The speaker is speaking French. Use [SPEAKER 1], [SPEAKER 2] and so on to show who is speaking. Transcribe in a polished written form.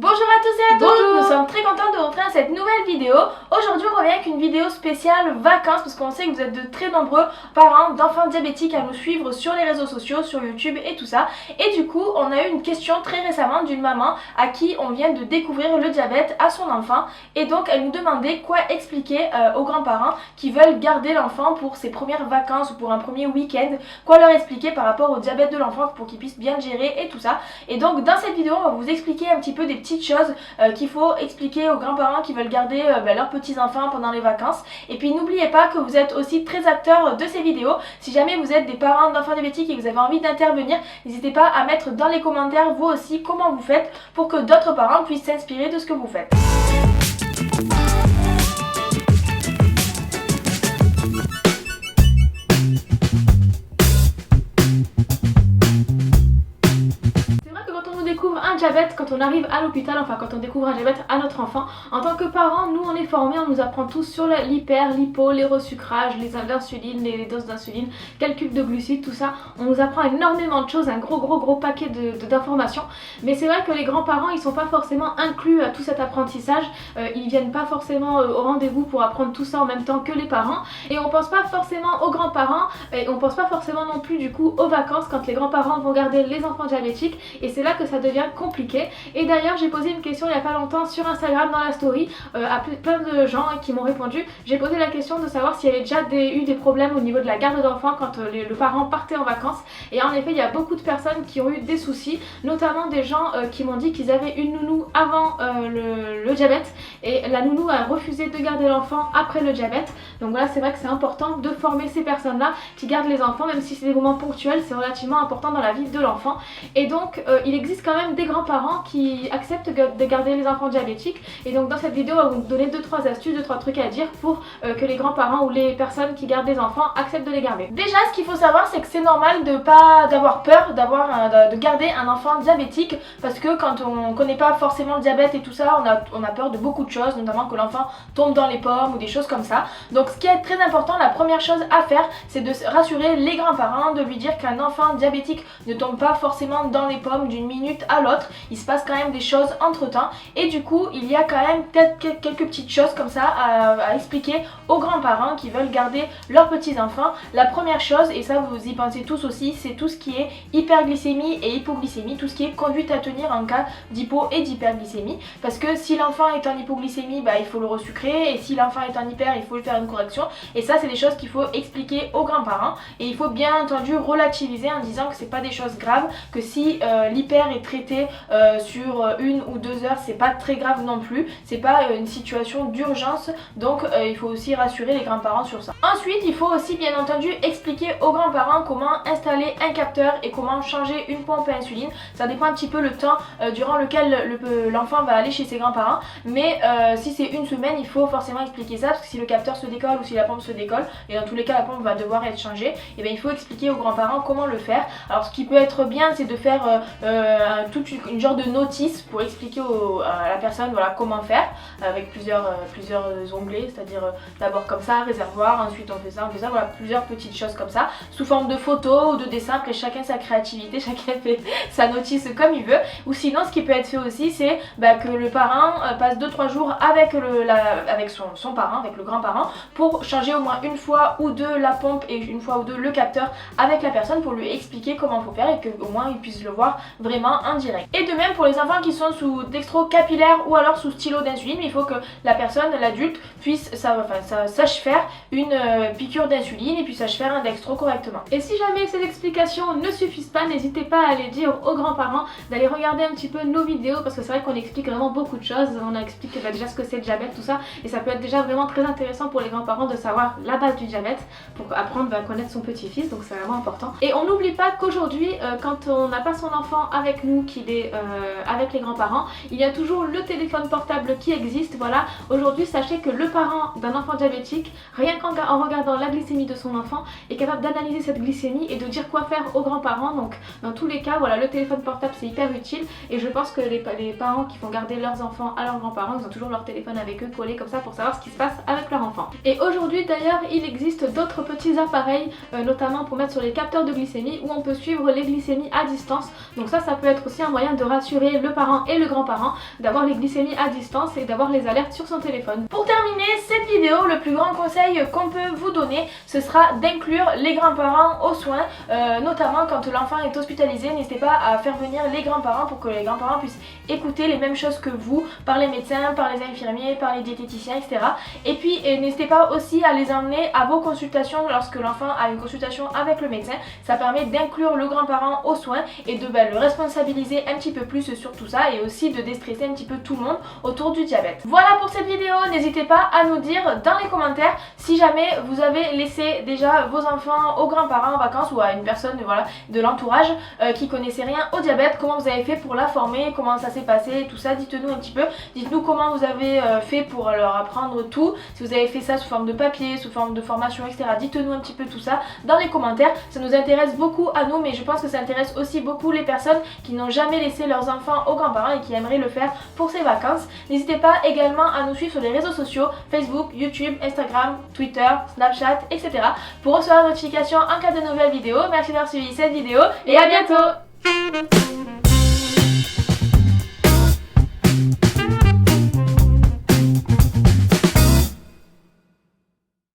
[SPEAKER 1] Bonjour à tous et à toutes.
[SPEAKER 2] Bonjour.
[SPEAKER 1] Nous sommes très contents de vous retrouver à cette nouvelle vidéo. Aujourd'hui on revient avec une vidéo spéciale vacances parce qu'on sait que vous êtes de très nombreux parents d'enfants diabétiques à nous suivre sur les réseaux sociaux, sur YouTube et tout ça. Et du coup on a eu une question très récemment d'une maman à qui on vient de découvrir le diabète à son enfant. Et donc elle nous demandait quoi expliquer aux grands-parents qui veulent garder l'enfant pour ses premières vacances ou pour un premier week-end. Quoi leur expliquer par rapport au diabète de l'enfant pour qu'il puisse bien le gérer et tout ça. Et donc dans cette vidéo on va vous expliquer un petit peu des petites choses qu'il faut expliquer aux grands-parents qui veulent garder leurs petits-enfants pendant les vacances. Et puis n'oubliez pas que vous êtes aussi très acteurs de ces vidéos. Si jamais vous êtes des parents d'enfants diabétiques et que vous avez envie d'intervenir, n'hésitez pas à mettre dans les commentaires vous aussi comment vous faites pour que d'autres parents puissent s'inspirer de ce que vous faites. Un diabète, quand on arrive à l'hôpital, enfin quand on découvre un diabète à notre enfant, en tant que parents, nous on est formés, on nous apprend tous sur l'hyper, l'hypo, les resucrages, les insulines, les doses d'insuline, calcul de glucides, tout ça. On nous apprend énormément de choses, un gros paquet d'informations. Mais c'est vrai que les grands-parents, ils sont pas forcément inclus à tout cet apprentissage. Ils viennent pas forcément au rendez-vous pour apprendre tout ça en même temps que les parents. Et on pense pas forcément aux grands-parents, et on pense pas forcément non plus du coup aux vacances quand les grands-parents vont garder les enfants diabétiques. Et c'est là que ça devient compliqué. Et d'ailleurs j'ai posé une question il n'y a pas longtemps sur Instagram dans la story à plein de gens qui m'ont répondu. J'ai posé la question de savoir s'il y avait déjà eu des problèmes au niveau de la garde d'enfants quand le parent partait en vacances. Et en effet il y a beaucoup de personnes qui ont eu des soucis, notamment des gens qui m'ont dit qu'ils avaient une nounou avant le diabète et la nounou a refusé de garder l'enfant après le diabète. Donc voilà, c'est vrai que c'est important de former ces personnes là qui gardent les enfants, même si c'est des moments ponctuels, c'est relativement important dans la vie de l'enfant. Et donc il existe quand même des grands-parents qui acceptent de garder les enfants diabétiques. Et donc dans cette vidéo on va vous donner 2-3 astuces, 2-3 trucs à dire pour que les grands-parents ou les personnes qui gardent les enfants acceptent de les garder. Déjà ce qu'il faut savoir c'est que c'est normal d'avoir peur de garder un enfant diabétique, parce que quand on connaît pas forcément le diabète et tout ça, on a peur de beaucoup de choses, notamment que l'enfant tombe dans les pommes ou des choses comme ça. Donc ce qui est très important, la première chose à faire, c'est de rassurer les grands-parents, de lui dire qu'un enfant diabétique ne tombe pas forcément dans les pommes d'une minute à l'autre. Il se passe quand même des choses entre temps et du coup il y a quand même peut-être quelques petites choses comme ça à expliquer aux grands-parents qui veulent garder leurs petits-enfants. La première chose, et ça vous y pensez tous aussi, c'est tout ce qui est hyperglycémie et hypoglycémie, tout ce qui est conduite à tenir en cas d'hypo et d'hyperglycémie, parce que si l'enfant est en hypoglycémie, il faut le resucrer, et si l'enfant est en hyper, il faut lui faire une correction. Et ça c'est des choses qu'il faut expliquer aux grands-parents, et il faut bien entendu relativiser en disant que c'est pas des choses graves, que si l'hyper est traité sur 1 ou 2 heures, c'est pas très grave non plus, c'est pas une situation d'urgence. Donc il faut aussi rassurer les grands-parents sur ça. Ensuite il faut aussi bien entendu expliquer aux grands-parents comment installer un capteur et comment changer une pompe à insuline. Ça dépend un petit peu le temps durant lequel l'enfant va aller chez ses grands-parents, mais si c'est une semaine il faut forcément expliquer ça, parce que si le capteur se décolle ou si la pompe se décolle, et dans tous les cas la pompe va devoir être changée, et bien il faut expliquer aux grands-parents comment le faire. Alors ce qui peut être bien, c'est de faire toute une genre de notice pour expliquer à la personne voilà comment faire, avec plusieurs onglets, c'est-à-dire d'abord comme ça, réservoir, ensuite on fait ça, voilà, plusieurs petites choses comme ça, sous forme de photos ou de dessins. Après chacun sa créativité, chacun fait sa notice comme il veut. Ou sinon ce qui peut être fait aussi, c'est que le parent passe 2-3 jours avec son parent, avec le grand-parent, pour changer au moins une fois ou deux la pompe et une fois ou deux le capteur avec la personne, pour lui expliquer comment il faut faire et qu'au moins il puisse le voir vraiment en direct. Et de même pour les enfants qui sont sous dextro capillaire ou alors sous stylo d'insuline, il faut que la personne, l'adulte, puisse sache faire une piqûre d'insuline et puis sache faire un dextro correctement. Et si jamais ces explications ne suffisent pas, n'hésitez pas à aller dire aux grands-parents d'aller regarder un petit peu nos vidéos, parce que c'est vrai qu'on explique vraiment beaucoup de choses. On explique déjà ce que c'est le diabète, tout ça, et ça peut être déjà vraiment très intéressant pour les grands-parents de savoir la base du diabète pour apprendre à connaître son petit-fils, donc c'est vraiment important. Et on n'oublie pas qu'aujourd'hui quand on n'a pas son enfant avec nous, qu'il est avec les grands-parents, il y a toujours le téléphone portable qui existe. Voilà, aujourd'hui sachez que le parent d'un enfant diabétique, rien qu'en en regardant la glycémie de son enfant est capable d'analyser cette glycémie et de dire quoi faire aux grands-parents. Donc dans tous les cas, voilà, le téléphone portable c'est hyper utile et je pense que les parents qui font garder leurs enfants à leurs grands-parents, ils ont toujours leur téléphone avec eux collé comme ça pour savoir ce qui se passe avec leur enfant. Et aujourd'hui d'ailleurs, il existe d'autres petits appareils, notamment pour mettre sur les capteurs de glycémie où on peut suivre les glycémies à distance. Donc ça peut être aussi un moyen de rassurer le parent et le grand-parent, d'avoir les glycémies à distance et d'avoir les alertes sur son téléphone. Pour terminer cette vidéo, le plus grand conseil qu'on peut vous donner, ce sera d'inclure les grands-parents aux soins, notamment quand l'enfant est hospitalisé. N'hésitez pas à faire venir les grands-parents pour que les grands-parents puissent écouter les mêmes choses que vous, par les médecins, par les infirmiers, par les diététiciens, etc. Et puis n'hésitez pas aussi à les emmener à vos consultations lorsque l'enfant a une consultation avec le médecin. Ça permet d'inclure le grand-parent aux soins et de le responsabiliser un petit peu plus sur tout ça et aussi de déstresser un petit peu tout le monde autour du diabète. Voilà pour cette vidéo, n'hésitez pas à nous dire dans les commentaires si jamais vous avez laissé déjà vos enfants aux grands-parents en vacances ou à une personne de l'entourage qui connaissait rien au diabète, comment vous avez fait pour la former, comment ça s'est passé, tout ça, dites-nous un petit peu, dites-nous comment vous avez fait pour leur apprendre tout, si vous avez fait ça sous forme de papier, sous forme de formation, etc. Dites-nous un petit peu tout ça dans les commentaires, ça nous intéresse beaucoup à nous, mais je pense que ça intéresse aussi beaucoup les personnes qui n'ont jamais laissé leurs enfants aux grands-parents et qui aimeraient le faire pour ces vacances. N'hésitez pas également à nous suivre sur les réseaux sociaux, Facebook, YouTube, Instagram, Twitter, Snapchat, etc. pour recevoir des notifications en cas de nouvelles vidéos. Merci d'avoir suivi cette vidéo et à bientôt.